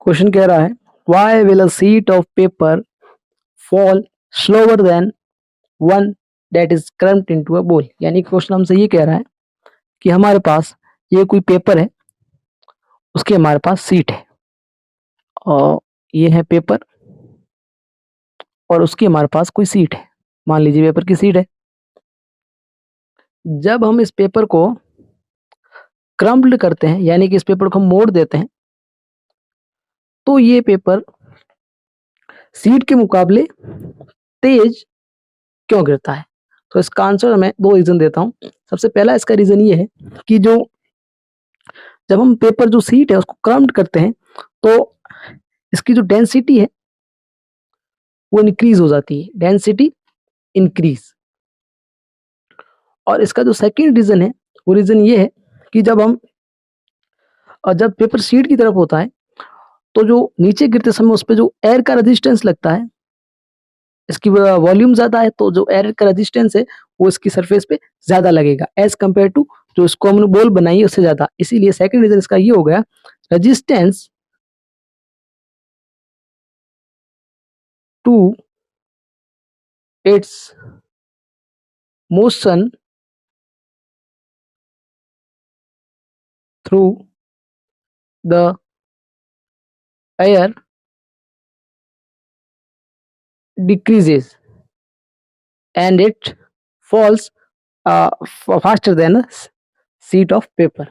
Question कह रहा है why will a sheet of paper fall slower than one that is crumpled into a ball. यानी question हमसे ये कह रहा है कि हमारे पास ये कोई पेपर है, उसके हमारे पास सीट है, और ये है पेपर और उसकी हमारे पास कोई सीट है। मान लीजिए पेपर की सीट है। जब हम इस पेपर को क्रम्प्ड करते हैं, यानी कि इस पेपर को हम मोड़ देते हैं, तो ये पेपर सीट के मुकाबले तेज क्यों गिरता है? तो इसका आंसर मैं दो रीजन देता हूं। सबसे पहला इसका रीजन ये है कि जो जब हम पेपर जो सीट है उसको क्रम्प्ड करते हैं तो इसकी जो डेंसिटी है वो इंक्रीज हो जाती है, डेंसिटी इंक्रीज। और इसका जो सेकंड रीजन है वो रीजन ये है कि जब पेपर सीट की तरफ होता है तो जो नीचे गिरते समय उस पर जो एयर का रेजिस्टेंस लगता है, इसकी वॉल्यूम ज्यादा है, तो जो एयर का रेजिस्टेंस है वो इसकी सरफेस पे ज्यादा लगेगा एज कंपेयर टू जो इसको हमने बॉल बनाई है उससे ज्यादा। इसीलिए सेकंड रीजन इसका ये हो गया, resistance to its motion through the air decreases and it falls faster than a sheet of paper।